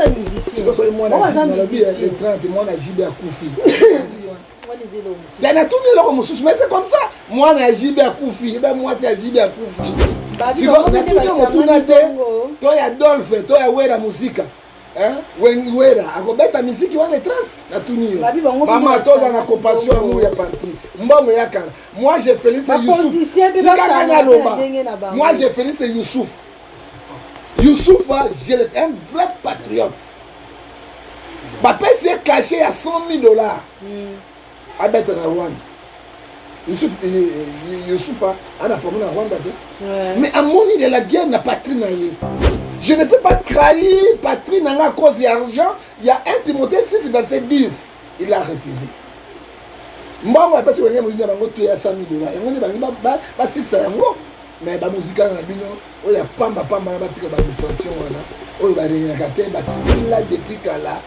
ça musicien. C'est moi la vie les 30 moi na jibe akufi. Il y a tout mis là comme sous mais c'est comme ça. Moi na jibe akufi, ben moi c'est jibe akufi. Tu vois, na tout mis motunate. Toi ya Dolphe, toi ya Wera musique. Hein? Wera, akobeta musique wana 30 na tout mis. Maman toi dans la compassion amour ya parti. Mbongo yakala. Moi je félicite Youssouf. Moi je félicite Youssouf. Youssouf, je l'ai un vrai patriote. Papa s'est caché à $100,000. À Bethana Rwanda. Youssouf, on a pas à Rwanda. Mais à mon de la guerre, n'a pas trinaillé. Je ne peux pas trahir patrie à cause d'argent. Il y a 1 Timothée 6, verset 10. Il a refusé. Moi, je ne sais pas si on a $100,000. On a mais ba musica na bino oya pamba na batika ba distraction wana oyo ba renyaka te ba sila depuis kala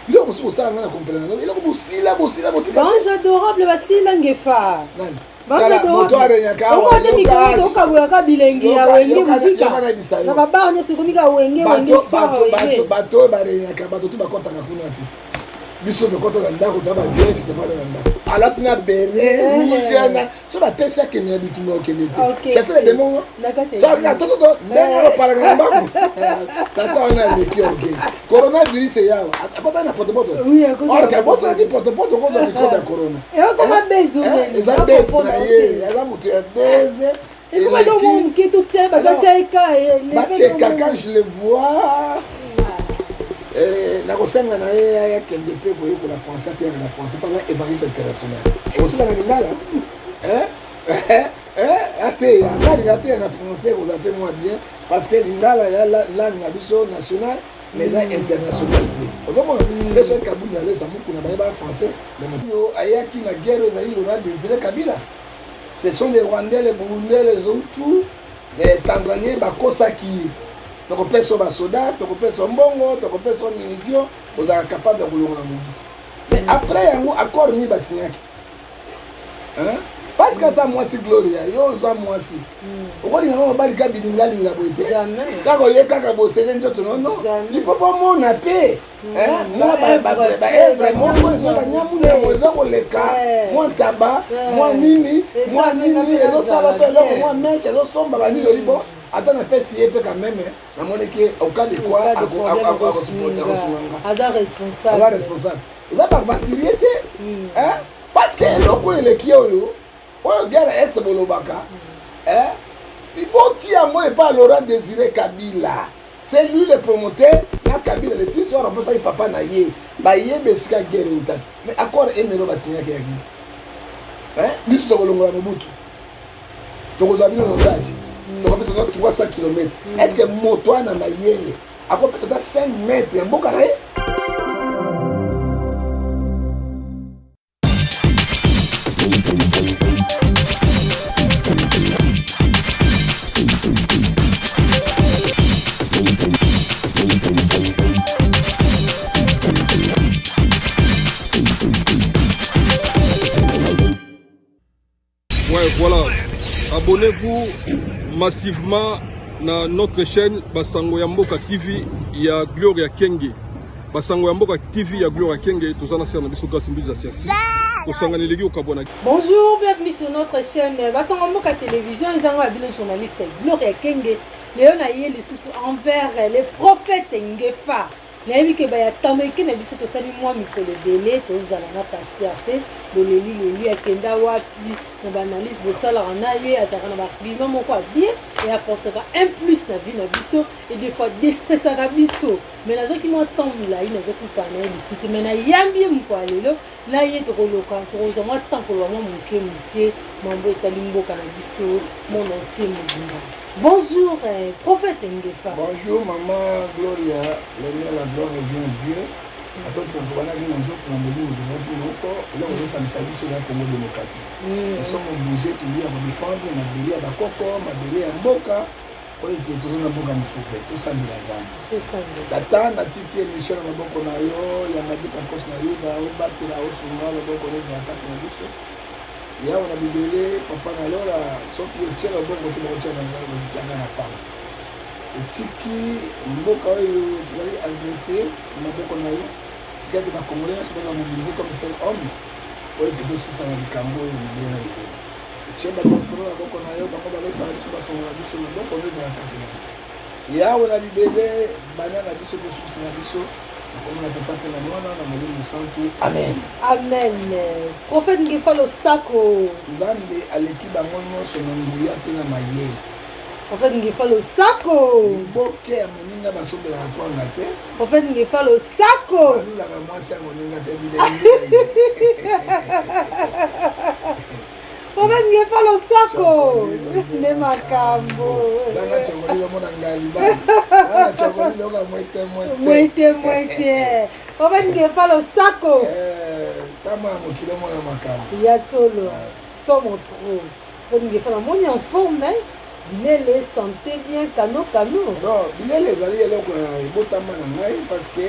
loko so ça ngana comprendre loko bosila botika Bange adorable ba sila ngefa nani Bange adorable on va mika to kabula ka bilengi ya wengi musica na baba on se komika wenge bato ba renyaka bato tu ba kontaka kuna te biso de kota ndako ta ba vierge te ba ndako ala tuna bere mujana so ba pesa ke ne bitu mo kelete c'est ça le démon ça ka to denga para ngamba tata ona le kioke coronavirus ya akota na potopoto or ka bossa di potopoto ko do ko da corona e o to ba bezo eza bezo na ye ala mutu ya beze et comment donc mon qui tout tient ba cheka quand je le vois nakosenga na ye ya kende pe boye ko la français te na français pas évariste international aussi la lingala ate ya ngati na français vous appelez moi bien parce que lingala ya langue na biso nationale mais là international te okomo peso kabila les amuku na ba français mais yo ayaki na guerre na ile na Désiré Kabila ce sont les Rwandais les Burundais les Hutus les Tanzaniens bakosaki toko peso ba soda toko peso mbongo toko peso munition oza capable de kolonga na mubu mais après yango accord ni basinyaki hein parce que ta moi si gloria yo za moi si okoli ngamo bali ka bilingalinga boite kako ye kaka bosene ndoto non il faut pas mon apé hein moi ba vraiment moi zo ba nyamu ne mo zo koleka moi taba moi nini elo sala pe lo moi meche lo somba ba nilo libo attends un peu si peu quand même na moneki au cas de quoi Aza responsable ça par vatilité hein parce que loko ele kioyo oyo guerre est bolobaka hein il faut tirer moi pas Laurent Désiré Kabila c'est lui le promoteur na Kabila le fils or ça papa na ye ba ye besika guerre utaki mais accord emelo basinya ki yaki hein biso to kolongola Mobutu to kozabino otage tu as 300 km. Est-ce que moto na mayele a compté 5 mètres en Bokaraé? Ouais, voilà. Abonnez-vous massivement na notre chaîne Basango ya Mboka TV ya Gloria Kenge. Basango ya Mboka TV ya Gloria Kenge tozana sana biso grâce mbiza sersi. Kosangana legi okabona. Bonjour, bienvenue sur notre chaîne Basango Mboka Télévision, ils ont habillé le journaliste Gloria Kenge. Léona yé le sous envers les prophètes Ngefa. Nayebi ke baya tandoki na biso to sali moi mikolo délai to zala na pasteur te leli akenda wapi na banalise bosala na ye ataka na bakbima moko bien et apportera un plus na vie na biso et des fois déstressera biso mais nazoki mo tambola ina zokutana ye biso te mais na yambi mko alelo na ye to koloka to zo mo tambola mo muke mambo etali mboka na biso mon entier mobimba. Bonjour, prophète Ngefa. Bonjour, maman Gloria. La gloire revient à Dieu. À toi, tu vas aller dans un autre endroit où tu vas dire encore. Et là, on va s'amuser sur la Congo démocratique. Nous sommes obligés de dire à défendre, ma bélier à Bakoko, ma bélier à Mboka. Quand il était toujours dans Mboka, tout ça, il y a des gens. Tata, Natiki, Michel, Maboko, Nayo, Yamadi, Pankos, Nayo, Baobat, Lao, Sunga, Maboko, Nayo, Nayo. Il y a un bébé, papa, alors, sauf qu'il tient le bon côté de la pâte. etiki mboka oyo tozali agressé maboko na yo tikati bacongolais nyonso baza mobilize comme seul homme oyo ete tosisa na likambo oyo libele na libele otie badiaspora na boko na yo bango balesaka biso basongola biso maboko oyo ezalaka te na yawe na libele bana na biso tosukisa na biso nakomona papa mpe na mwana na molimo santu amen amen. Prophète Ngefalo Sako, nzambe aleki bango nyonso na nguya mpe na mayele Prophète Ngefalo Sako, liboke ya moninga basombelaka kwanga te Prophète Ngefalo Sako, balulaka mwasi ya moninga te bilenge Prophète Ngefalo Sako, ne makambo. nanga chokoli omona ngaliba nanga chokoli loka mwete Mwete. Prophète Ngefalo Sako, tama ya mokili omona makambo ya solo, somme trop. Prophète Ngefalo, moni en forme, bilele santé bien, kano. non bilele ezali eloko ya ebotama na ngai parce que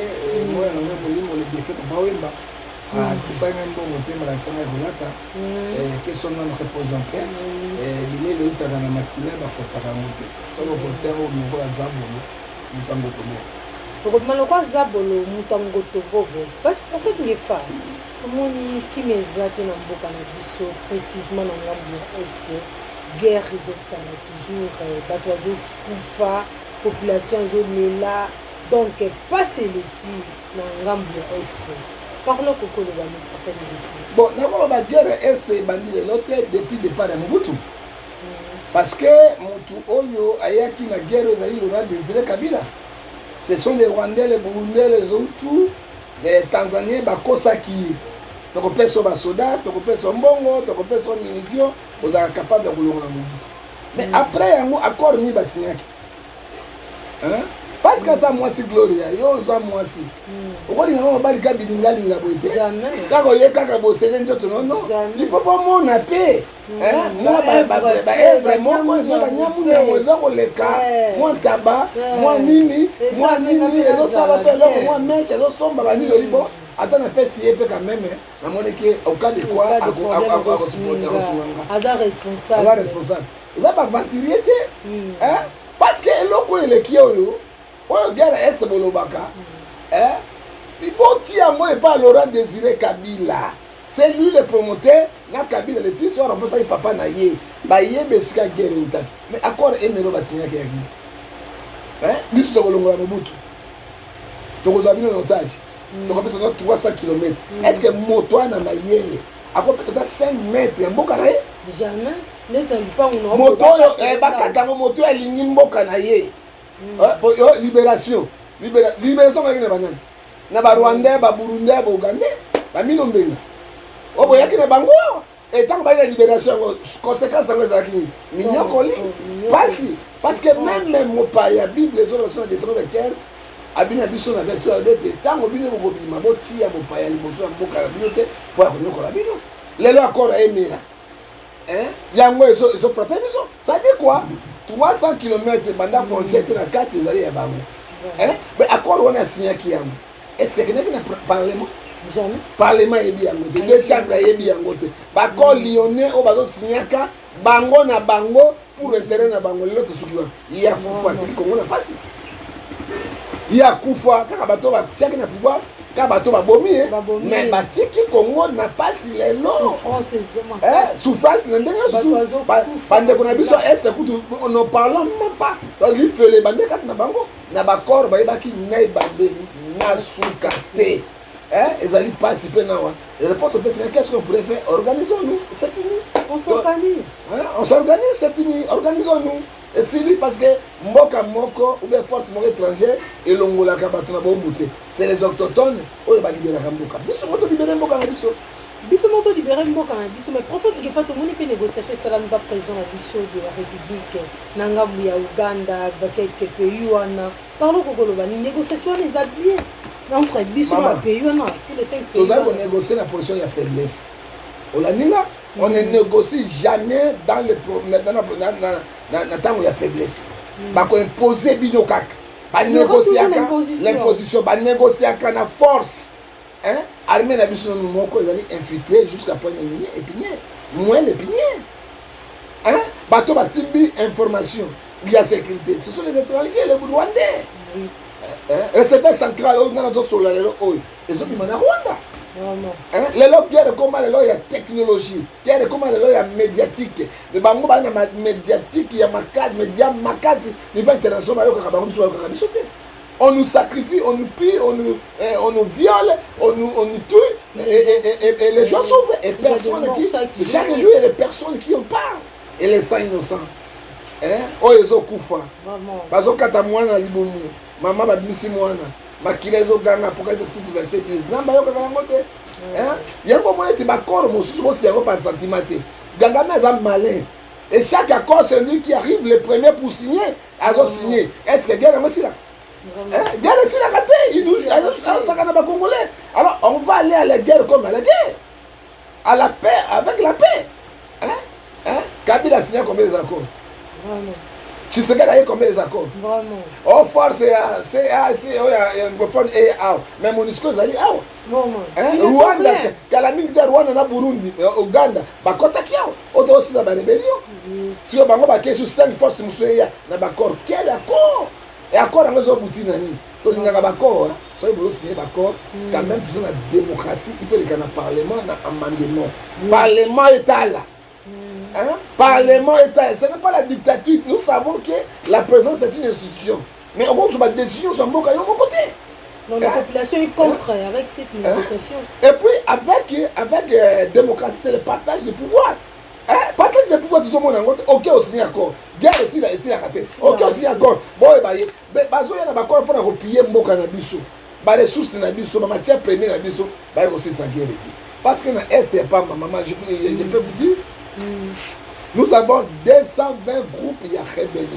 moya na ngai molimo le défait papa wemba apesaki ngai mbongo te malakisa ngai kolata question nano repose en paix bilele eutaka na makila baforsaka yango te soki oforse yango lokola zambolo motango tobo okomaloka zabolo mutango tobobo prophète Ngefa omoni kimi eza te na mboka na biso précisement na ngambo ya este guerre ezosala toujours bato bazokufa population ezolela donc pasi eleki na ngambo ya este parlo kokoloba na prophète Ngefa bon nakoloba guerre este ebandi lelo te depuis départ ya mobutu parce que motu oyo ayaki na guerre ezali Laurent Désiré Kabila. Ce sont les Rwandais, les Burundais, les Hutus, les Tanzaniens, bakosaki. Tokopesa basoda, tokopesa mbongo, tokopesa munition, vous êtes capable de rouler na mobutu. Mais après yango accord ni basinyaki. Hein? Parce que ta mwasi Gloria, yo za mwasi. Okolinga ngo bali ka bidingalinga boite. Jamais. Kako ye kaka bosele njoto non. Il faut pas mona paix. Hein? Moi œuvre moko ezo ba nyamu na mozo koleka. Moi taba, moi nini, ezo sala pe loko moi meche ezo somba ba nilo libo. Ata na pesi epe quand même na moneke au cas de quoi aza responsable. Aza responsable. Eza ba ventilier te. Hein? Parce que eloko eleki oyo oyo guerre est bolobaka iboti yango epa Laurent Désiré Kabila. C'est lui le promoteur na Kabila le fils wa remplaça papa na ye ba yebe sika guerre utaki mais accord emelo basinyaki yaki biso tokolongola mobutu tokozwa bino na otage tokopesa na 300 km est-ce que moto na mayele akopesa ta 5 mètres ya mboka na ye jamais neza lupango na moto oyo bakata ngo moto alingi mboka na ye libération kaki na banani na ba Rwandais ba Burundais ba Ougandais ba mino mbenga obo yaki na bango etango ba libération yango conséquence yango ezalaki minyokoli pasi parce que même mopaya Bible ezolobasona de 95 abina biso na vertu ya bete tango bino bokobima botia mopaya liboso ya mboka na bino te po ya konyokola bino lelo accord emira yango ezo frappe biso ça dit quoi 300 km banda frontière te na kati ezali ya bango mais accord wana asinyaki yango est-ce que kenaki na parlement jamais parlement yebi yango te deux chambres yebi yango te baccord lyonnais oyo bazosinyaka bango na bango pour intérêt na bango lelo tosuki wana ya kufa atiki kongo na pasi ya kufa kaka bato batiaki na pouvoir kaka bato babomi mais batiki kongo na pasi lelo souffrance na ndenge nyonso bandeko na biso este kutu ne parlons même pas lifele bande kati na bango na baccord bayebaki na ebandeli na suka te ezali pasi mpe nawa réponse opesi na qu'est-ce qu'on pourrait faire organisons-nous c'est fini on s'organise c'est fini organisons-nous esili parce que mboka moko ou bien force moko étrangère elongolaka bato na bombu te c'est les autochtones oyo balibéraka mboka biso moto libere mboka na biso moto libere mboka na biso mais prophète Ngefa tomoni mpe négociation esalami ba président na biso de la république na ngambu ya Uganda bakeke pays wana parlo kokoloba ni négociation wana eza bien entre biso na pays wana tous les 5 pays tozali konégocier na position ya faiblesse olaninga on ne négocie jamais dans le na tango ya faiblesse bakoimpose bino kaka banégociaka l'imposition banégociaka na force armée na biso nanu moko ezali infiltré jusqu'à point épinier moins l'épinier bato basimbi information il y a sécurité. Ce sont les étrangers, les Rwandais. Le secteur central, on a sur la ils sont à Rwanda. Les lots guerre comment les lots il y a technologie, guerre comment les lots il y a médiatique. Les bango ba na médiatique, il y a makaz, niveau international on nous sacrifie, on nous pille, on nous viole, on nous tue et les gens sont vrais et personne qui chaque jour il y a des personnes qui en parlent et les sangs innocents. Oh ils ont kufa. Parce que kata mwana libomu, maman ba bimisi mwana. Makile zo ganga pour que 6 verset 10 namba yo kaka ngote yango mona ti bakoro mosusu bosi yango par sentiment te ganga mais un malin et chaque accord c'est lui qui arrive le premier pour signer azo signer est-ce que guerre moi là guerre c'est la kate il nous ça kana ba congolais alors on va aller à la guerre comme à la guerre à la paix avec la paix Kabila signé combien les accords tu sais qu'elle a eu combien les accords? Vraiment. Oh, force, c'est anglophone et A. Mais MONUSCO, ils ont dit A. Rwanda, Kalaming de Rwanda, na Burundi, Uganda, Bakota Kiao. On doit aussi dans la rébellion. Si on va sur 5 forces, Moussouya, na Bakor, quel accord? Et accord, on a un boutin nani. On a un accord, soit il faut signer l'accord. Quand même, pour la démocratie, il faut qu'il y ait un parlement, un amendement. Parlement est là. Parlement État, ce n'est pas la dictature. Nous savons que la présence est une institution. Mais on compte ma décision sur mon côté. Donc la population est contre avec cette négociation. Et puis avec démocratie, c'est le partage du pouvoir. Partage du pouvoir, tout le monde en compte. Ok, on signe accord. Guerre ici, la raté. Ok, on signe accord. Bon, mais bazo yana bakor pour replier mboka na biso. Ba ressources na biso, ma matière première na biso, ba aussi sans guerre. Parce que na est il y a pas maman, je peux vous dire. Nous avons 220 groupes, il y a rébellion.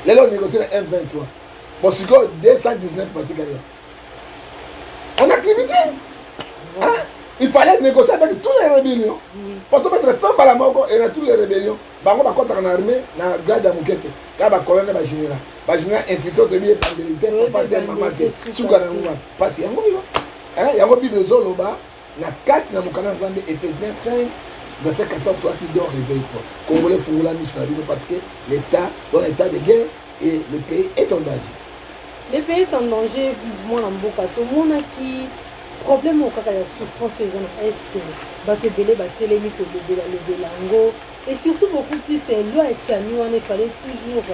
Les gens négocient le M23. Bon, c'est quoi 219 particuliers. En activité. Il fallait négocier avec toutes les rébellions. Pour mettre fin à la mort et à toutes les rébellions. Bango va contre en armée, na garde à Moukete. Car la colonne va général. Va général infiltré de bien pandélité, papa de maman, Soukanangouba. Parce qu'il y a un Bible Zoloba, na 4 na Moukana Ngambe, Ephésiens 5. Verset 14, toi qui dors, réveille-toi. Congolais Fungula Mishnabino parce que l'État, dans l'état de guerre, et le pays est en danger. Le pays est en danger, moi, en Boka, tout le monde qui problème au cas de souffrance aux Est, Batebele, Batelemi, le Belango, et surtout beaucoup plus, loi et Tchani, il fallait toujours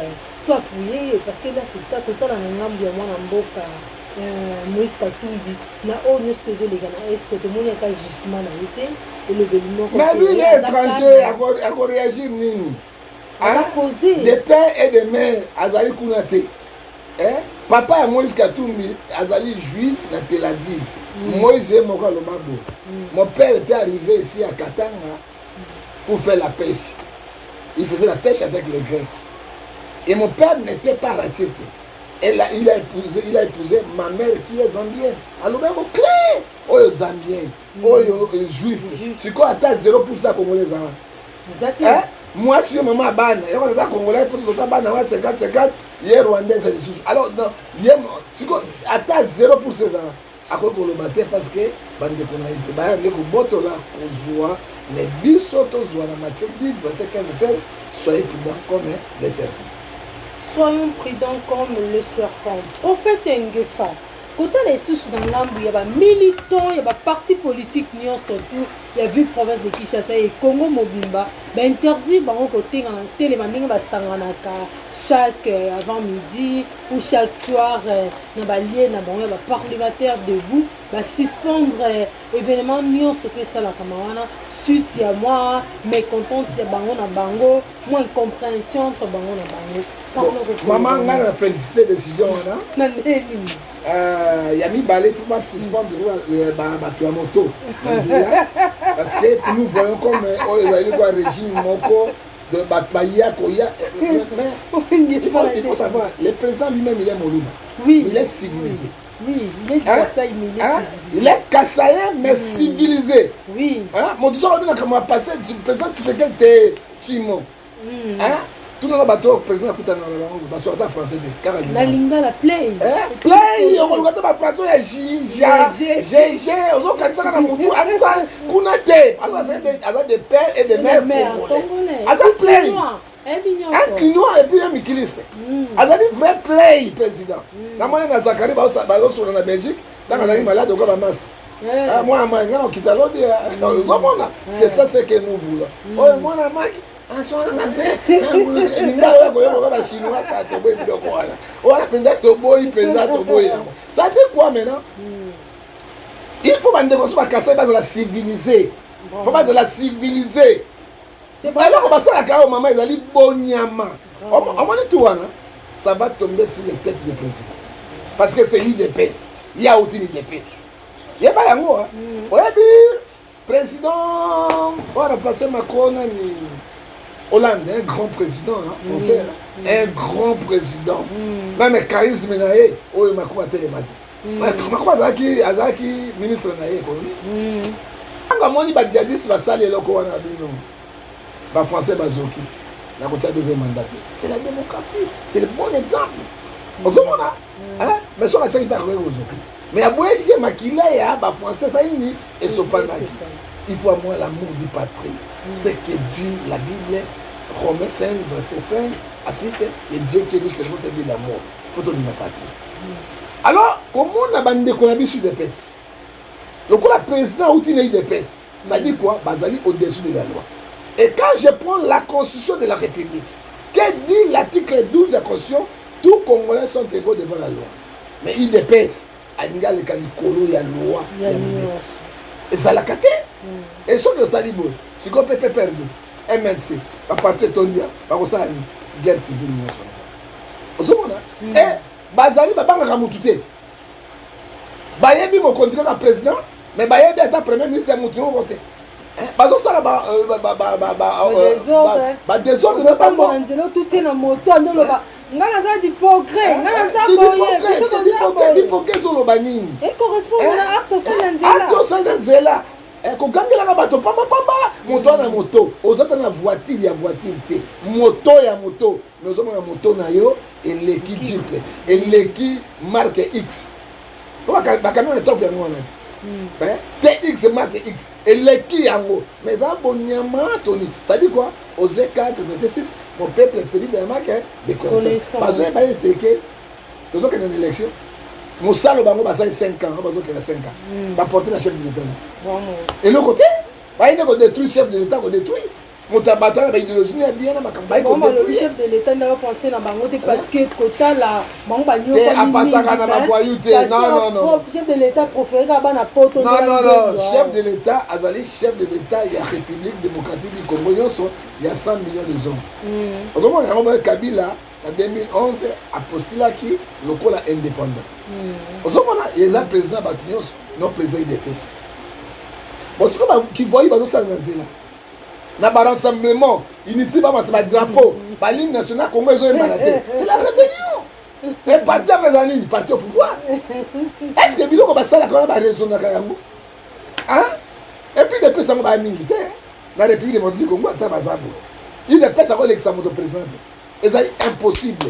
tout appuyer parce que là, tout dans la Ngambi, moi, en Boka. Moïse Katumbi na o nyeste zo les gars est de mon état gisement na été et le béniment mais lui il est étranger à réagir nini des pères et des mères azali kunate papa ya Moïse Katumbi azali juif na Tel Aviv Moïse est moko lo mabo mon père était arrivé ici à Katanga pour faire la pêche il faisait la pêche avec les Grecs et mon père n'était pas raciste. Il a épousé ma mère qui est zambienne. Alors même clé, oh zambienne, oh juif. C'est quoi à 0% congolais exactement. Moi si maman ban, il y a des congolais pour tout ça ban 50-50, hier rwandais c'est des sous. Alors non, c'est quoi à 0% à quoi le matin parce que bande de konaïté, bah les boto là kozwa, mais bisoto zwa na matière 10 25 soyez prudents comme les serpents. Soyons prudents comme le serpent. Prophète Ngefa. Quand on est sous dans l'ambu, il y a des militants, il y a des partis politiques, surtout, il y a vu province de Kinshasa et Congo Mobimba, interdit de côté en télé, chaque avant midi ou chaque soir, dans les parlementaires debout, suspendre événement ce que ça la camarade, suite à moi, mécontent de bango, moins incompréhension entre bango et bango. Maman a félicité la décision. Yami Balé, il faut pas suspendre la moto. Parce que nous voyons comme le régime Moko de Batbaïa, Koya. Il faut savoir, le président lui-même, il est Moluba. Oui. Il est civilisé. Oui, il est Kassaï, mais il est civilisé. Il est Kassaïen, mais civilisé. Oui. Mon disant, on a comment passer, le président, tu sais que tu es Timo. Tout le monde a président écoute dans la français de la linga la play play on regarde ma français ya GG on a quand ça na mutu aksa kuna te avec des pères et des mères congolais avec play un Kinois et puis un Mikiliste. Azali vrai play président. Na mwana na Zakari ba so na Belgique, dans la malade au Mamas. Moi na manga na kitalo de c'est ça ce que nous voulons. Oh moi na maki Anshona ngante, ngalo yako yoko ba chinois ta to boy biloko wana. Wana penda to boy yango. Ça dit quoi maintenant? Il faut bande ko so ba kasa ba la civiliser. Faut pas de la civiliser. Alors on va ça la maman ezali bonyama. On m'a dit tout wana, ça va tomber sur les têtes du président. Parce que c'est lui de pèse. Il y a aussi de pèse. Il y a pas yango hein. Oyebi président on va remplacer Macron ni Hollande, un grand président français, un grand président. Même le charisme naé, oyo Macron a télémati. Macron azaki ministre naé économie. Quand on dit ba djihadiste va saler loko wana bino. Ba français bazoki. Na kotia deuxième mandat. C'est la démocratie, c'est le bon exemple. Ozomona hein mais so ka par ozo. Mais aboye ki makila ya ba français ça yini et sopandaki. Il faut avoir l'amour du patrie. C'est que Dieu, la Bible, Romains 5, verset 5 à 6, et Dieu que nous servons, c'est de l'amour. Il faut donner la patrie. Alors, comment on a bandé qu'on a mis sur des pèses? Donc, le président a eu des pèses. Ça dit quoi? Bazali au-dessus de la loi. Et quand je prends la constitution de la République, que dit l'article 12 de la constitution, tous les Congolais sont égaux devant la loi. Mais il dépèse. Il y a la loi. Et ça l'a caté. Et ce que ça dit, si on peut perdre, MNC, à partir de Tondia, par ça, guerre civile. Et Bazali, Babanga Ramoutouté. Bayebi, mon continent, le président, mais Bayebi est le premier ministre de Moutou, voté. Bazo ça là-bas, désordre, mais pas bon. Tout est dans moto, ngana za d'hypocrite, ngana za boye, c'est d'hypocrite sur le banini. Et correspond à acte sanzela. Acte sanzela. Ko gangela ka bato pamba moto na moto, ozata na voiture ya voiture te. Moto ya moto, mais ozoma na moto na yo eleki Jeep, eleki marque X. Ba camion est top ya ngona. TX marque X, eleki yango. Mais ça bonyama toni. Ça dit quoi? Aux 4 verset 6. Mon peuple est péri de la marque de connaissance. Parce que il va être que toujours qu'il y a une élection. Mon salaud bango basa 5 ans, parce qu'il a 5 ans. Va porter la chef de l'État. Et l'autre côté, bah il ne détruit chef de l'État, on détruit. Mon tabac la idéologie est bien dans ma campagne. Le chef de l'État n'a pas pensé dans bango parce que quota la bango bagno. À passer dans ma voyouté. Non. Chef de l'État préféré à na poto. Non. Chef de l'État, Azali chef de l'État, il y a République démocratique du Congo, il y a 100 millions de hommes. Autrement, il y a Kabila en 2011 a postulé qui le col indépendant. Autrement, il y a un président Batunios, non président des pays. Bon, c'est comme qui voyait ça dans là. Na ba rassemblement, unité ba ma drapeau, ba ligne nationale Congo ils ont embarrassé. C'est la rébellion. Et parti à mes amis, parti au pouvoir. Est-ce que biloko ba sala quand ba raison na kayango? Hein? Et puis depuis ça ba milité. La République démocratique du Congo ata bazabo. Il ne peut pas avoir l'examen de président. Et c'est impossible.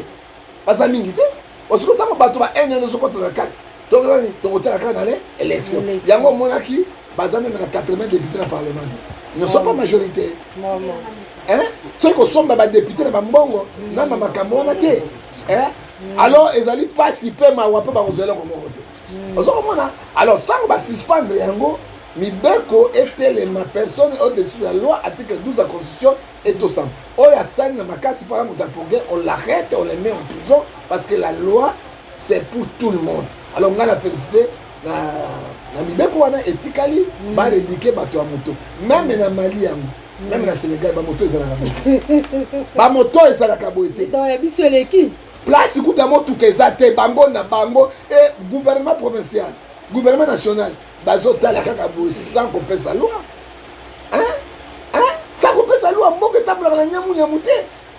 Parce que milité, parce que tant ba to ba un an contre la 4. Donc on vote la 4 dans les élections. Yango monaki, baza même na 80 députés dans le parlement. Ils ne sont pas majoritaires. Hein? Ceux qui sont députés dans le Mbongo, alors ils n'allaient pas si peu, mais ils n'ont pas voté. Alors, tant qu'on va suspendre, Mibeko était ma personne au-dessus de la loi, article 12 de la Constitution, et tout ça. On l'arrête, on le met en prison, parce que la loi, c'est pour tout le monde. Alors, on a la félicité. Na mibeko wana etikali ba rédiquer bato ya moto même na Mali yango même na Sénégal ba moto ezalaka boité dans ya biso eleki place kuta moto kezate bango na bango et gouvernement provincial gouvernement national bazo tala kaka bo sans couper sa loi sans couper sa loi mboka tabla na nyamu te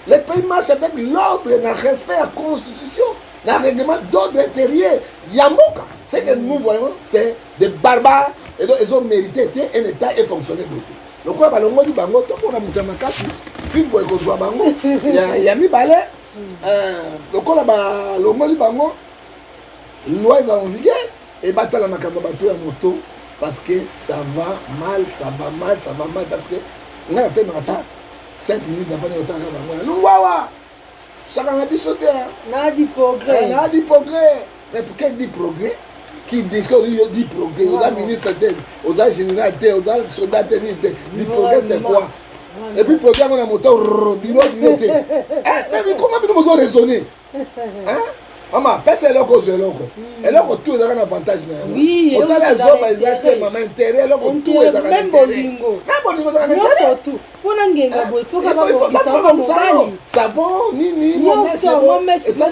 les pays marchent avec l'ordre et le respect à la constitution. Dans le règlement d'ordre intérieur, Yamboka, ce que nous voyons, c'est des barbares et donc ils ont mérité un État et fonctionner d'autre. Donc, on va le bango, tout le monde a monté ma carte, film pour que soit bango, il y a mis balai, donc on a le bango, loi est en vigueur, et battre la macabre bateau à moto, parce que ça va mal, parce que on a la tête 5 minutes avant de temps Lungwawa chacun a dit sauter n'a dit progrès n'a dit progrès mais pour quel dit progrès qui dit que dit progrès aux ministres aux généraux aux soldats dit progrès c'est quoi et puis progrès on a monté au bureau mais comment nous raisonner hein maman personne là cause là et là tout est un avantage oui on sait les hommes exactement maman intérêt là tout est un même bolingo ça surtout pour n'engenga boy faut que ba mobali savon ni moi c'est moi mais c'est pas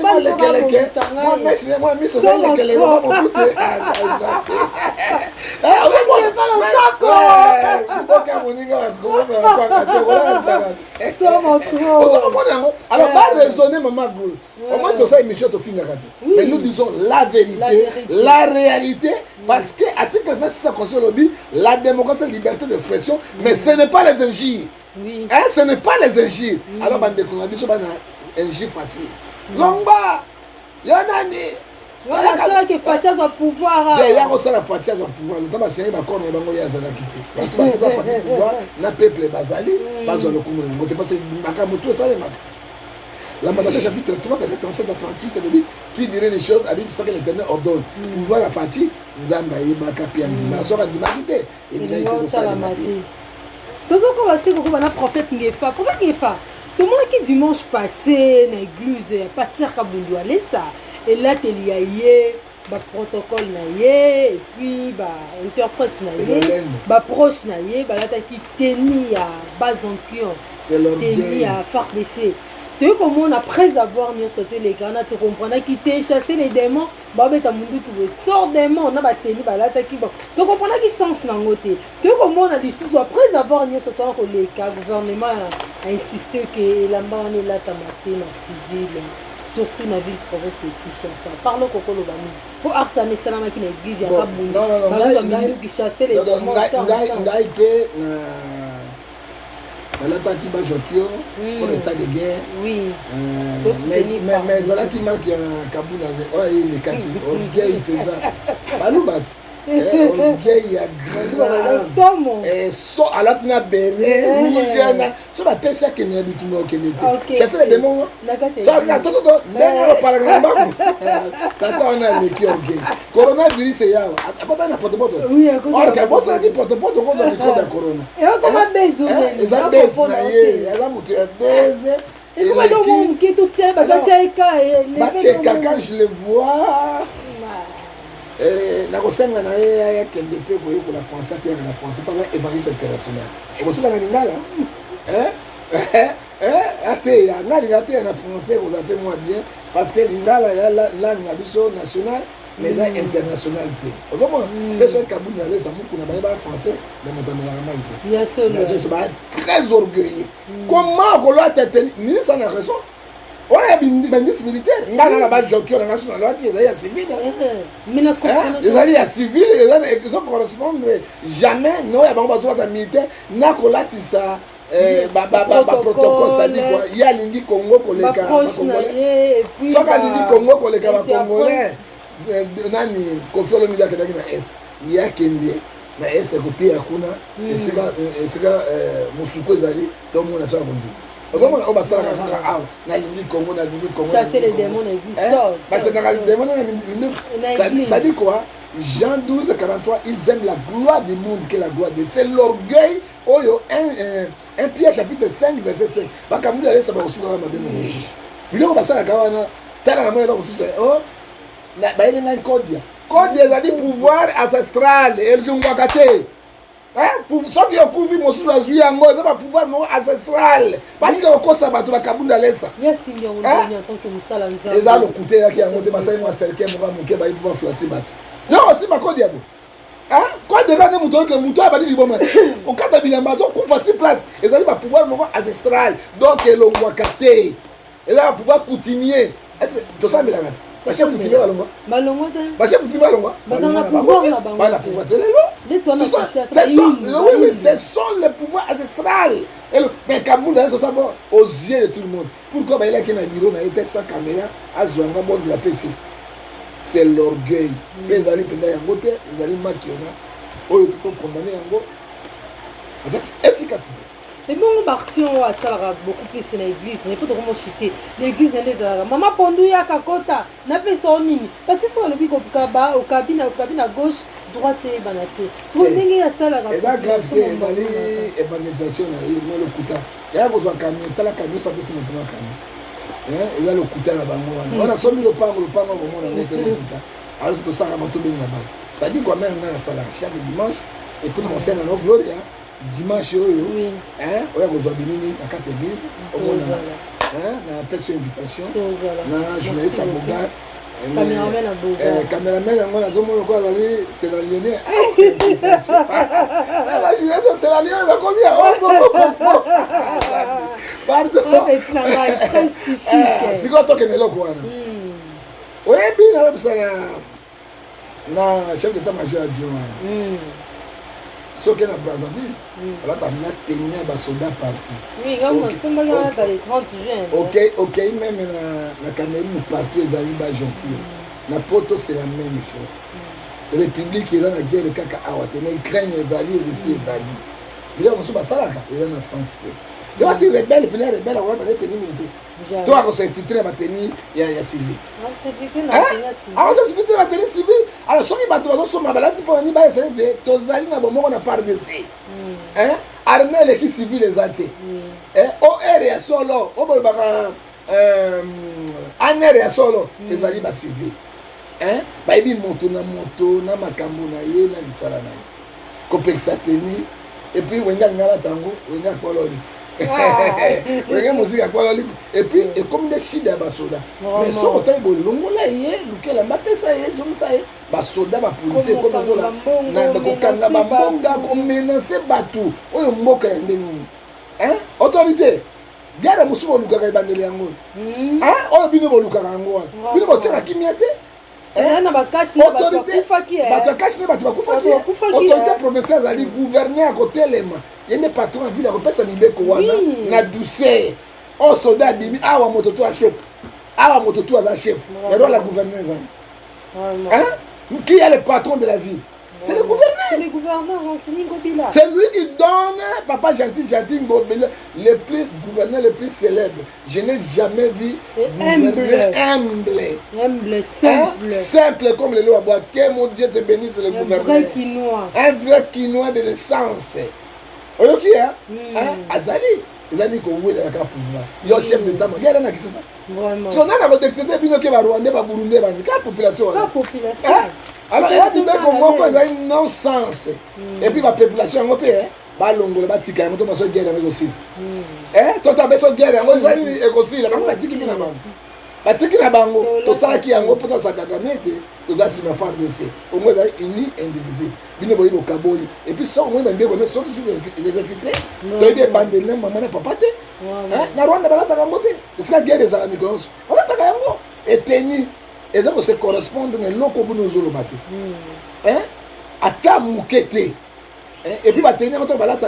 moi mais c'est les moi mon foot alors pas raisonner maman au moins tout ça émission to finir mais nous disons la vérité la réalité parce que à tout fait ça concerne lobby la démocratie la liberté d'expression mais ce n'est pas les injures hein ce n'est pas les injures alors bande ko na biso bana injure facile longba yanani voilà ça que Fatia a pouvoir derrière ça la Fatia a pouvoir le temps c'est ba corps na bango ya zala kité ba to ba pouvoir na peuple bazali bazo le kumu ngote parce que makambo tout ça les mak la Matthieu chapitre 3 verset 37 à 38 de qui dirait les choses arrive ça que l'Éternel ordonne pouvoir la Fatia nzamba yebaka pia ndima so ba ndima kité et il a été ça la matin tous on va se beaucoup na prophète Ngefa tout le monde qui dimanche passé na église pasteur Kabundu allait ça et là il y a ba protocole na ye et puis ba interprète na ye ba proche na ye ba la qui teni ya bazonkion c'est leur teni ya FARDC. Tu comme on après avoir mieux sauté les grands tu comprends qui t'es chassé les démons ba beta mundu tu sort démons on a ba teni ba la qui bon tu comprends qui sens na ngoté tu comme on a dit sous après avoir mieux sauté en les cas gouvernement a insisté que la mbane la tamate na civil surtout na ville province de Kinshasa parlons kokolo bani pour artane salama qui na église ya Kabundu non qui chasser les démons ngai pe na la partie bajokio pour l'état de guerre oui mais ça qui marque Kabundu oh il est kaki orgueil présent balubat orgueil ya grand et so ala tina bere mujana so ba pesa que na bitumo kenete chasser les démons ça attends mais on parle grand babu tata on a le orgueil coronavirus ya apata na porte-porte oui or ka bossa ki porte-porte ko do ko da corona et on comment bezo ça baisse na ye ala mutu beze et comment donc on qui tout tient ba cheka et quand je le vois nakosenga na ye ayakende mpe koyekola français ateyaka na français mpanga évangile international okosuka na lingala ateya nga linga ateya na français koza mpe mwa bien parce que lingala ya langue na biso national mais eza international te ozomona mpe soki Kabundu alesa mokuna bayeba français me moto amelaka mai te baa très orgueilleux comment akoloa teteni ministre na raison on a bindis militaire ngana na ba jokio na national loi ezali ya civil ezali ya civil ils correspondre jamais no ya bango bazolata militaire na kolatisa ba protocole ça dit quoi ya lingi Congo koleka ba congolais soka lingi Congo koleka ba congolais nani Kofiolo Mida kedaki na est ya kende na est côté ya kuna esika musuko ezali to mona ça bondi okomona o basala kaka awa na lingi Congo chasser les démons na église parce que les démons ça dit quoi Jean 12 43 ils aiment la gloire du monde que la gloire de Dieu c'est l'orgueil oyo 1 Pierre chapitre 5 verset 5 bakamuli alesa ba osuka ba mabemo biloko basala kawana tala na moyo osuka na ba ile ngai Kodia ça dit pouvoir ancestral et lungwaka te pour ça qui okuvi mosusu azwi yango eza ba pouvoir mo ancestral baninga okosa bato ba Kabundu alesa yes ndio ndio tant que musala nzambe eza lokute yaki yango te basali mo cercle mo ba moke ba ipo flasher bato yo aussi ba Kodia bo quand devant ne muto que muto abadi liboma okata bilamba zo kufa si place ezali ba pouvoir mo ancestral donc elongwaka te eza ba pouvoir coutumier est-ce to ça melanga Bachef coutumier balongwa bachef coutumier balongwa bazana pouvoir na bango bana pouvoir te lelo ce sont les pouvoirs ancestrales mais Kabundu ça ça aux yeux de tout le monde pourquoi il a qu'un bureau na était sans caméra azwanga bon de la PC c'est l'orgueil les ali penda yango te les ali makiona oyo tu faut condamner yango avec efficacité Mais bon, l'action, ça va beaucoup plus dans l'église. Il n'y a pas de comment chuter. L'église, elle est là. Maman Pondou, ya kakota. N'a pas ça au mini. Parce que ça, on le dit au cabine à gauche, droite, c'est banaté. Si vous avez ça, là, et là, grâce à l'évangélisation, mais le couteau. Il y a besoin de camion. Tu as la camion, ça peut se mettre dans le camion. Il y a le couteau là-bas. On a soumis le pain, au moment où on a monté le couteau. Alors, c'est ça, on va tomber là-bas. Ça dit quand même, on a ça chaque dimanche. Et puis, on s'aime à nos gloires. Dimanche, on a besoin de venir à quatre églises. On a fait une invitation. On a journaliste à Boga. Caméraman, on a zoomé quoi d'aller, c'est la lyonnais. C'est la lyonnais, va combien? Pardon. C'est quoi toi qui est là quoi? Oui, bien, ça na chef d'état-major adjoint. Ce qui est dans Brazzaville, là, tu as tenu des soldats partout. Oui, comme ça, dans les 30 juin. Ok, même dans Cameroun, partout, ils arrivent à Jonquier. Na Poto, c'est la même chose. La République, ils ont la guerre de Kaka-Awate. Ils craignent les alliés, les alliés. Mais là, on se passe là, ils ont un sens. Il y a aussi les rebelles, on va tenir militaire. Toi, on s'est infiltré, on va tenir, il y a civil. On s'est infiltré, on va tenir civil. On s'est infiltré, on va tenir civil. Alors, ceux qui battent, sont malades, pour nous, c'est que Tozali n'a pas de on a parlé de ça. Armée, l'équipe civile, les athées. OR et solo, ANR et solo, les alliés civils. Baby moto na makambo na ye na bisala na ye. Kopeksa teni, et puis, wenga ngala tango, wenga koloni. Et puis, et comme des chides à Basoda. Mais ce côté, il y a lequel m'a fait ça, Basoda, ma police, comme on menace Batou, on est moqué. Autorité, garde à Moussou, on nous a bandé yango. On a bien voulu Karango. Il a voté à qui m'y était. Autorité provinciale a dit gouverner à côté les mains. Il y a des patrons en ville, on na douceur. Oh, soldat Bibi, ah, on moto toi chef. Ah, on moto toi la chef. Mais dans la gouverneure. Qui est le patron de la ville? C'est le gouverneur. C'est le gouverneur, c'est lui qui donne, papa gentil, Ngobila, le gouverneur le plus célèbre. Je n'ai jamais vu gouverneur humble, simple comme le loi. Que mon Dieu te bénisse, le gouverneur. Un vrai Quinois de naissance. Ok, Azali. Les amis qui ont joué dans le pouvoir. Il y a un chef d'État. Regarde, on a qui c'est ça. Si on a décrété que les Rwandais, les Burundais, la population. Alors, il y a des gens qui ont un non-sens. Et puis, la population européenne, balongo le batika ya moto maso guerre avec aussi. Toi tu as besoin de guerre, on ça il aussi la bango batiki na bango. Batiki na bango, to sala ki yango pota sa gagamete, to za sima faire de ces. Au moins uni indivisible. Bino boyi kaboli. Et puis ça au moins bien connaître surtout sur les infiltrés. To bien bandele maman na papa te. Na Rwanda balata ka moté. Est-ce que guerre des amis comme on va ta yango. Et teni et ça se correspondre ne loko bunu zolo bate. Ata mukete. Et puis, tenir notre balade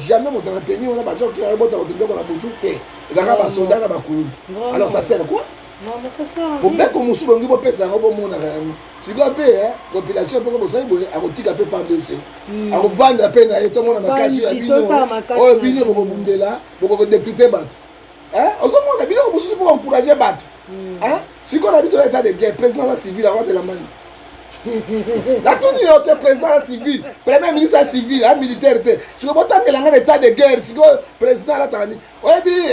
jamais mon tenir, on a pas de gens qui ont boté dans la boutique. Et là, on a soldat dans la coulée. Alors, ça sert à quoi? Non, mais ça sert à pour bien qu'on mousse, on peut payer ça, on peut mon argent. Si on paye, compilation, on peut ça, on peut faire de ça. On vend à peine à tout le monde à ma casse, à Bino. Oh, Bino, on va bounder là, on va décréter battre. Au moment où on a Bino, on peut encourager battre. Si on habite dans l'état de guerre, président civil, avant de la main. La tournée est président civil, premier ministre civil, un militaire. Si on peut un état de guerre, si le président là, on a dit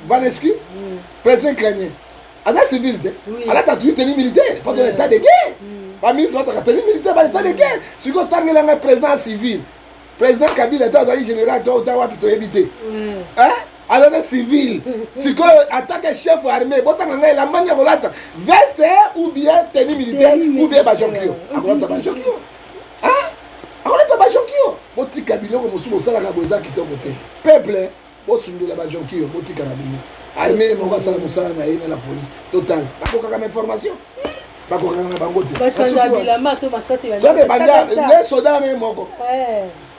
Vaneski, président ukrainien. À la civil, à la tenue militaire, pas de l'état de guerre. Pas ministre de la tenue militaire, pas l'état de guerre. Si on a un président civil, président Kabila, est général, tu as évité. Alors, les civils, si on attaque un chef armé, la manière veste ou bien tenue militaire ou bien bajonkio. Alors, tu as bajonkio. Alors, tu as bajonkio. Boti Kabila, comme on se la rabosa qui t'a voté. Peuple, boti la bajonkio, boti Kabila. Armée, on va s'en moussala na la police. Total. Pas qu'on a information. Pas qu'on a bangote. Pas changer la masse, c'est ça. C'est banda, les soldats ne moko.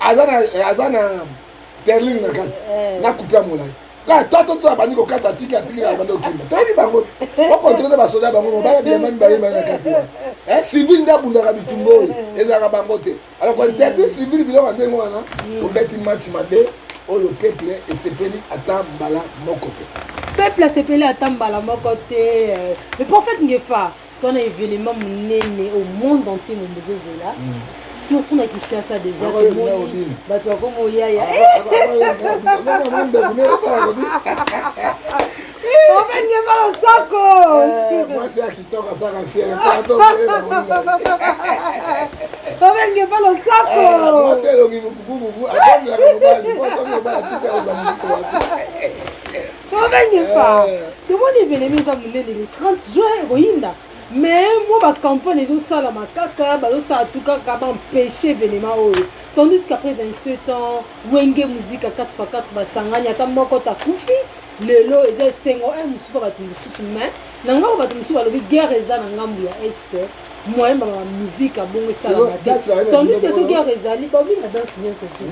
Azana terline na kati. Na coupé à moulay. Quand toi bandi ko kata tiki na bando kimba. Toi bi bangote. On contrôler ba soldats bango ba bien même ba na kati. Civil nda bunda ka bitumbo ezaka bangote. Alors quand interdit civil biloko ndengo wana, ko beti match mabe. oyo peuple esepeli ata mbala moko te. Peuple asepeli ata mbala moko te. Le prophète Ngefa, ton événement monene au monde entier mon bezozela. Surtout na Kinshasa déjà. Bato comme Oyaya. On va n'y avoir le sac. Moi c'est à Kitoko ça va faire. On va n'y avoir le sac. Moi c'est le Gibukubu. Attends la mobile. Moi ça me va tout on va n'y avoir. Tout le monde est venu mais ça me donne le 30 juin Rohinda. Mais moi ma campagne les autres ça la makaka, bah ça tout cas capable empêcher événement. Tandis qu'après 27 ans, Wenge musique à 4x4 basangani ata moko ta kufi. Lelo eza sengo e musupa bato mususu mais nanga bato mususu balobi guerre eza na ngambu ya este moyen ba musique abongo sala te tandis que so guerre ezali babi na danse nyonso te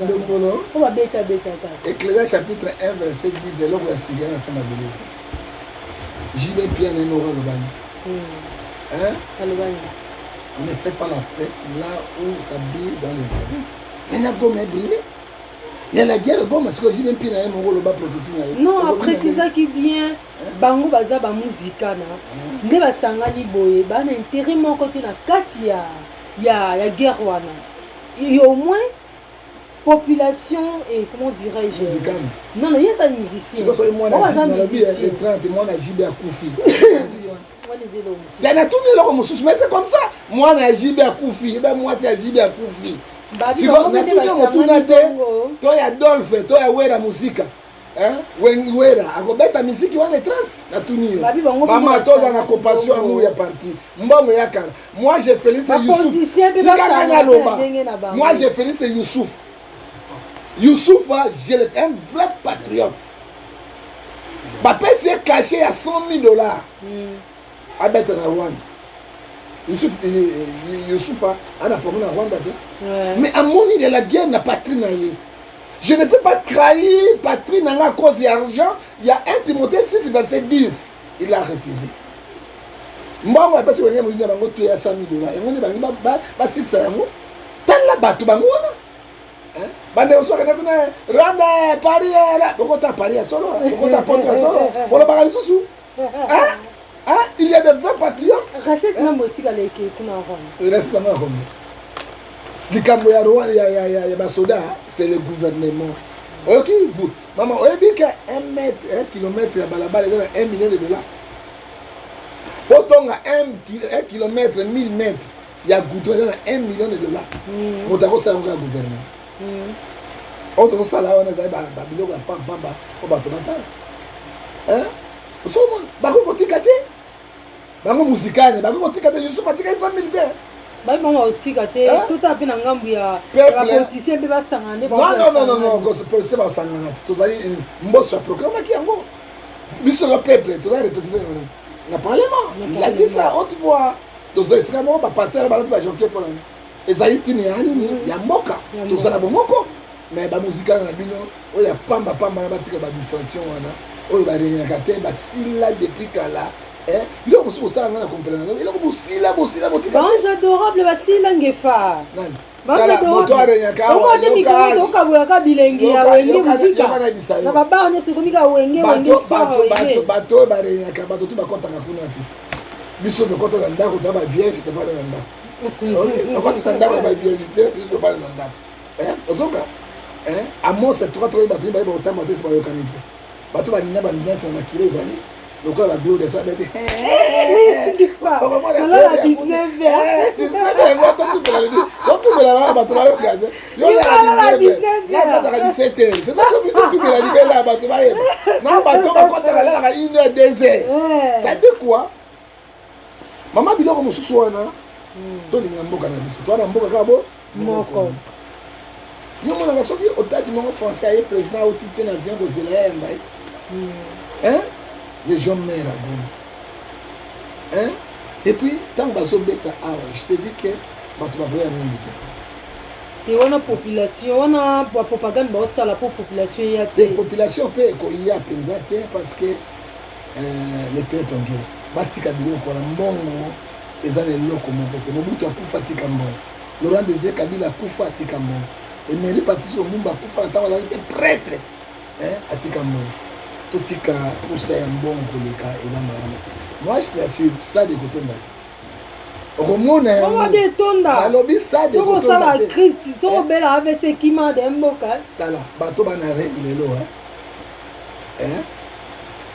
o ba beta kaka Ecclésiaste chapitre 1 verset 10 de l'homme signé dans sa mabele Jibe bien en aura le bagne on ne fait pas la fête là où s'habille dans les voisins il y a gomme brûlé. Il y a la guerre de Goma, parce que j'ai même pu aller mon bas prophétie. Non, précise qui bien, bango baza ba musika na. Ne ba sangani boye, ba na intérêt mon côté na kati ya guerre wana. Il y a au moins population et comment dirais-je non il y a ça musicien. C'est que moi na vie les 30 moi na jibe à Koufi. Il y a tout le monde mais c'est comme ça. Moi na jibe à Koufi, ben moi c'est jibe à Koufi. Tu vois, na tout le monde toi ya Dolphe, toi ya Wera musique. Wera, akobeta musique wana 30 na tunio. Mama toza na compassion amour ya parti. Mbongo yakala. Moi je félicite Youssouf. Moi je félicite Youssouf. Youssouf, je un vrai patriote. Papa s'est caché à $100,000 à Bête na Rwanda. Youssouf a problème à Rwanda. Mais à mon de la guerre n'a pas trinaillé. Je ne peux pas trahir patrie à cause d'argent. Il y a 1 Timothée 6, verset 10. Il a refusé. Moi, je pense que je vais $100,000. Je vais $6,000. Bande osoka na kuna Rwanda Paris bokota Paris solo bokota Porto solo wala bagali susu il y a des vrais patriotes recette na motika leke kuna Rwanda recette na Rwanda likambo ya Rwanda ya basoda c'est le gouvernement OK maman oyebika 1 kilomètre ya balabala eza $1 million. Potonga 1 kilomètre 1000 mètres ya goudron eza $1 million. Motako ça nga gouvernement autre ça là on a ba biloko ya pamba o bato batala so mon bako kotikate bango musikane bako kotikate Youssouf atika 100,000 ba mama otikate tout a pena ngambu ya politicien be basangane non gospel c'est ba sangana tozali mboso ya programme ki yango biso le peuple to représenter na parlement il a dit ça haute voix tozali sika mo ba pasteur ba ba jonker pour ezali tini yani ya mboka tozala bomoko mais ba musika na bino oya pamba na batika ba distraction wana oyo ba renyaka te ba sila depuis kala lo musu sala ngana comprendre lo ko busila botika bange adorable ba sila Ngefa nani bange adorable on va te mikolo to kabuya ka bilengi ya wenge musika na baba ne se komika wenge bato ba renyaka bato tu ba konta ka kuna ti biso de konta na ndako ta ba vierge te ba na ndako OK quand tu t'endors ba viergité tu dois pas na ndako ozoka amo c'est trois bato ba ba tamba te ba yokanite bato ba nyaba nyansa na kireza ni lokola ba gloire ça ba de la 19 ngoto tu bela bato ba yokanite yo la 19 na ta 17 c'est ça que tu bela libela bato ba yeba na bato ba kota la la 1 heure 2 heures ça dit quoi mama biloko mosusu wana tolinga mboka na biso toana mboka kabo moko yo mona soki otage mongo français et président otité na vient kozela ya mbai les gens meurent à Goma et puis tant bazo beta je te dis que bato baboya mingi te wana population wana propagande ba osala pour population ya te population pe ko ya penza te parce que les pays en guerre batika biloko na mbongo eza leloko moko te mobutu akufa tika mbongo Laurent Désiré Kabila akufa tika mbongo Emery Patrice Lumumba kufa na tanga est prêtre atika mose totika posa ya mbongo koleka ela malamu. Moi je suis stade Kotonda okomona ya alobi stade Kotonda soko sala Christ soko bela avec kima de mboka tala bato bana règle lelo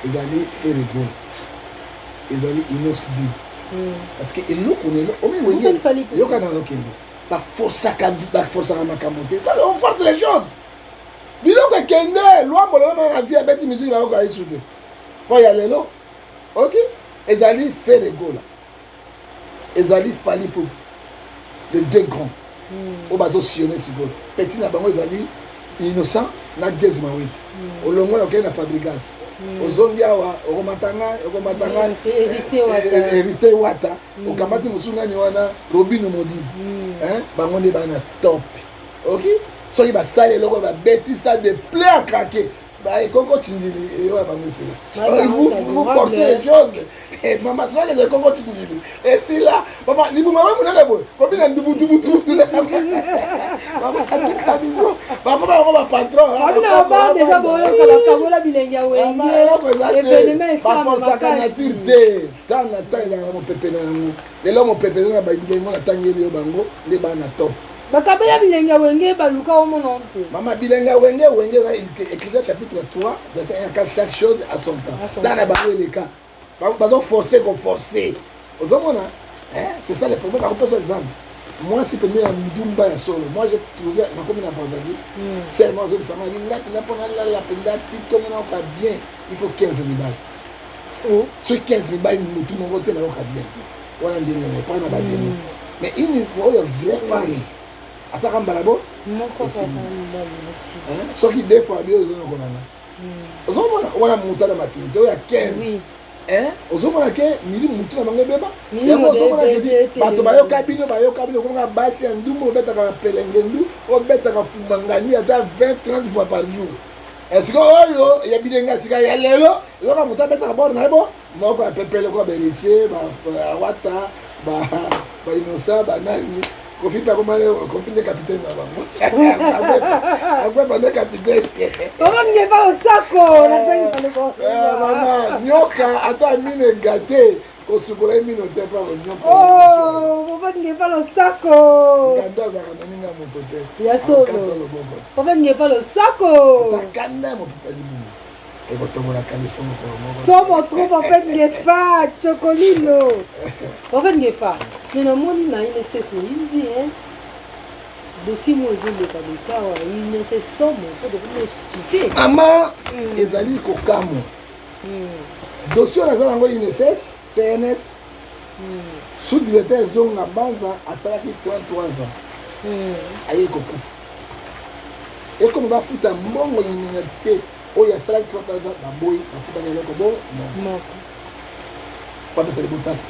ezali ferego ezali inosbi parce que eloko nelo omewenye yoka na okende baforsaka makambo te ça on force les choses biloko ekende lwambo lelo na vie abeti musique baloko aisu te po ya lelo ok ezali ferego la ezali fali pour les deux grands oyo bazosione sikoyo petit na bango ezali innocent na gez mawete olongo na okende na fabrigas ozongi awa okomatanga hérité wata okamati mosusu nani wana robino modibo bango nde bana top ok soki basali eloko babeti stade de ple à craquer ekoko tindili eyo ya bango esila vous forcez les choses mama soki les ekoko tindili esila mama libuma we munene boye kobina ndubutubutubutu atika biso bakoma yango bapatron déjà boyoka bakabola bilenge ya wenge baforsaka nature te tan na tan ezalaka mopepe na yango lelo mopepe eza na babilengo na tangeli yo bango nde bana top bakabela bilenge wenge baluka omona mpe mama bilenge wenge eza Ecclésiaste chapitre 3 verset 1 car chaque chose à son temps dans la bango eleka bazo forcer qu'on forcer ozomona c'est ça le problème na kopesa exemple moi si premier ndumba ya solo moi j'ai trouvé na comme na Brazzaville seulement je ça m'a dit na pona la penda tito mona ka bien il faut 15 000 balles sur 15 000 balles tout mon côté na ka bien wana ndenge na pas na ba bien mais une vraie femme asaka mbala bo soki deux fois bio ozokonana ozomona wana mutu na matinité oyo ya 15 ozomona ke mili mutu na bango ebeba yango ozomona ke bato bayoka bino okomaka basi ya ndumba obetaka bapelengendu obetaka fumangani ata 20-30 fois par jour esika oyo ya bilenga sika ya lelo ezoka mutu abetaka bord na ye bo moko ya pepele kwa beretier bawata bainosa banani Kofi pas comment Kofi de capitaine là-bas. Agwe pas de capitaine. Comment ne pas au sako la sangi pas le corps. Maman, nyoka ata mine gâté. Kosukola mine te pas nyoka. Oh, comment ne pas au sako. Ganda za kaninga motote. Ya solo. Comment ne pas au sako. Takanda mo papa di bumu. Et votre mon la canison pour moi. Somo trop en fait ngefa chocolino. En fait ngefa. Mais non moni na ine sese indi dossier mo ezole ka de ka wa ine se somo pour de citer. Mama ezali ko kamo. Dossier na zango ine ses CNS. Sous-directeur zonga banza asalaki 33 ans. Aye ko pesa. Et comme va futa mbongo université oya salaki 33 ans baboy bafuta na loko bo non. Fa pesa libota 100 000 $.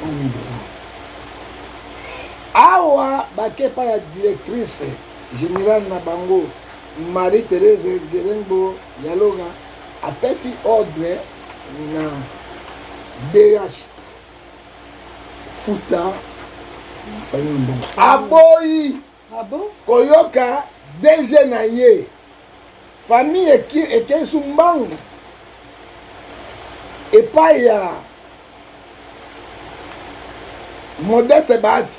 Awa bakepa ya directrice générale na bango Marie-Thérèse Gerengo Yaloga apesi ordre na DH futa fanya mbongo aboyi koyoka DG na ye famille eke sumbango epai ya Modeste Bahati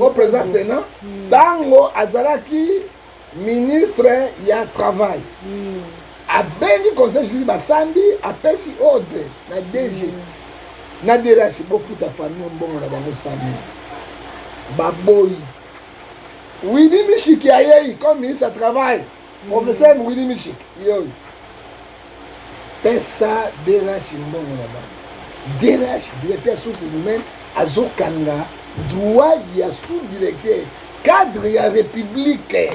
au président Sénat tango azalaki ministre ya travail abengi conseil justice basambi apesi ordre na DG na DRH bofuta famille mbongo na bango sami baboyi Willy Michiki ayei comme ministre ya travail professeur Willy Michiki yoyo pesa DRH mbongo na bango DRH directeur sources humaines azokanga droit ya sous-directeur cadre ya république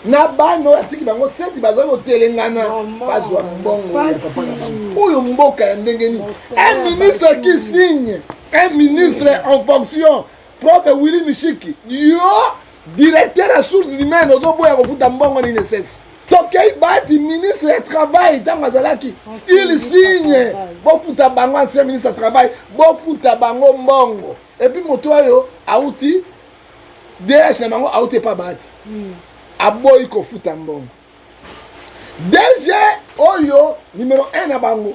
na bano atiki bango seti bazali kotelengana bazwa mbongo ya papa na bango oyo mboka ya ndenge nini un ministre qui signe un ministre en fonction prof Willy Michiki yo directeur ya sources humaines ozoboya kofuta mbongo nini sesi tokei Bahati ministre ya travail ntango azalaki il signe bofuta bango ancien ministre ya travail bofuta bango mbongo epuis moto oyo auti DH na bango auti epa Bahati aboyi kofuta mbongo. DG oyo numéro 1 na bango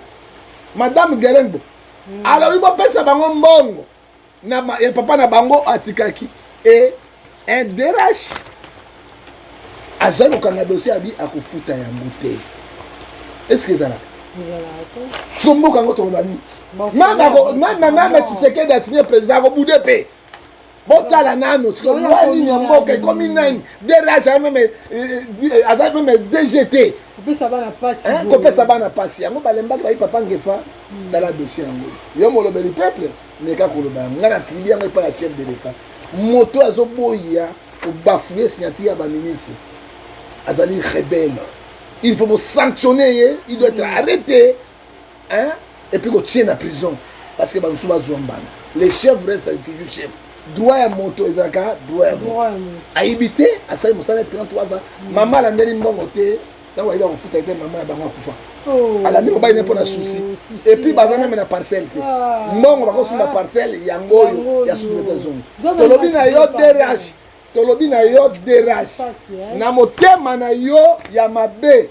Madame Gerengo alors il va pesa bango mbongo na papa na bango atikaki et un DRH azali kokanga dossier abi akofuta yango te. Est-ce que ezalaka sombo kango tolobani même Tshisekedi a signé président akobude pe botala nano tiko loi nini ya mboka ekomi nani DRH azali même DGT kopesa bana pasi yango balembaki bayi papa ngefa tala dossier yango yo molobeli peuple meka koloba yango nga na tribi yango epa ya chef de l'état moto azoboya kobafouye signature ya baministre azali rebelle. Il faut me sanctionner, il doit être arrêté, hein, et puis qu'on tient en prison. Parce que les chefs restent toujours chefs. Droit à moto, Ezaka, droit à moto. À habiter, à ça, il me semble 33 ans. Maman, la dernière fois, tant qu'il a refoutu avec maman, la banque a fait. À la nuit, il n'y a pas de souci. Et puis, il y a même la parcelle. Non, on va construire la parcelle, il y a un goyo, il y a sous le zone. Tolobi na yo DRH. Tolobi na yo DRH. Na motema na yo ya mabe.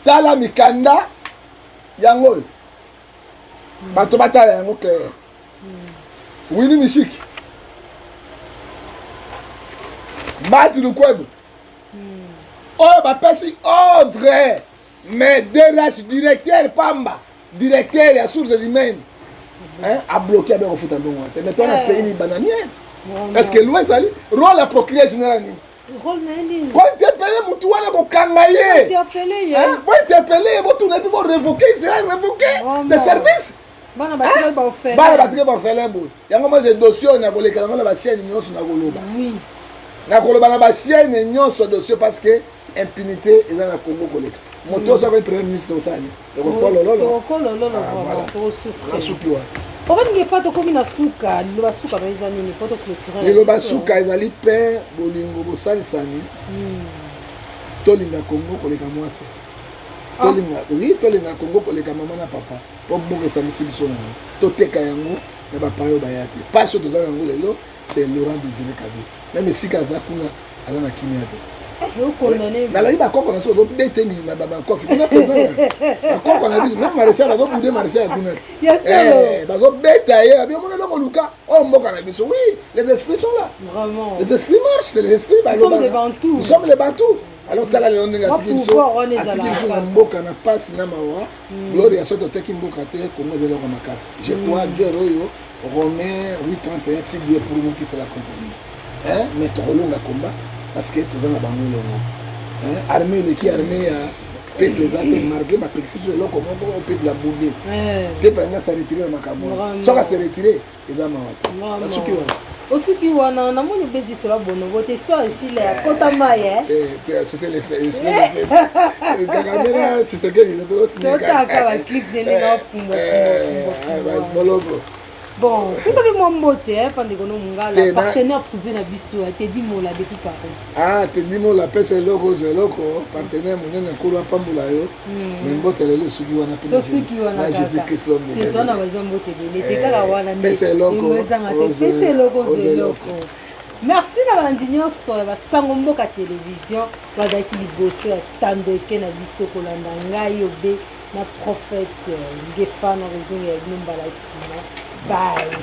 Tala mikanda yango. Bato batala yango clair. Wini mishiki. Batu lukwebu. Oh bapesi ordre. Mais DRH directeur Pamba, directeur ya sources humaines. Hein, a bloqué avec au foot en bon. Mais toi on a payé ni bananier. Est-ce que loin ça rôle la procureur général ni rôle nani quand interpeller mutu wana ko kangaye interpeller hein pour interpeller botu na pour révoquer il sera révoqué de service bana batikala ba offert bana batikala ba offert bo yango mo de dossier na koleka na ba chaîne nyonso na koloba oui na koloba na ba chaîne nyonso dossier parce que impunité eza na Congo koleka moto ça va premier ministre osani donc kololo voilà to souffrir Pourquoi tu n'es pas comme une souka, le basuka va les années, pas de clôturer. Le basuka ils allaient père bolingo bosali sani. Tolinga Congo koleka mwasi. Tolinga oui tolinga Congo koleka maman na papa. Pour boke sani sibiso na. Toteka yango na papa yo bayate. Pas sur tozana yango lelo, c'est Laurent Désiré Kabila. Même si Kazakuna azana kimia te. Nalaki bakoko na so odobete mi na bakofi kuna présent bakoko na biso même Marseille bazobude Marseille kuna bazobeta ye abimona loko luka o mboka na biso oui les esprits sont là vraiment les esprits marchent les esprits nous sommes les Bantous alors tala le ndenge atiki biso na mboka na pasi na mawa gloria soto teki mboka te Congo de loko makasi je crois guerre oyo Romain 8:31 si Dieu pour nous qui c'est la compagnie hein mais tolonga combat parce que tout ça na bango longo hein armée qui armée à peuple les marqué ma précision là comment au peuple la boudé peuple n'a s'est retiré dans makambo ça va se retirer et dans ma wata suki wana osuki wana na moni bezi cela bono votre histoire ici là kota maya c'est les faits caméra tu sais que il est trop signé ka clip de nga pumba bon, vous savez moi moté hein pendant que nous mungala partenaire privé na biso te dit mola depuis par ah te dit mola pesa loko partenaire munene ko pambula yo mais mbotele le suki wana pe na Jésus Christ l'homme de Dieu te dona wazo moté bele te kala wana pesa loko merci na bandinyo so ba sango mboka télévision bazaki liboso ya tandoke na biso kolanda ngai obe na prophète Ngefa na raison ya Glumbala Sima. Bye.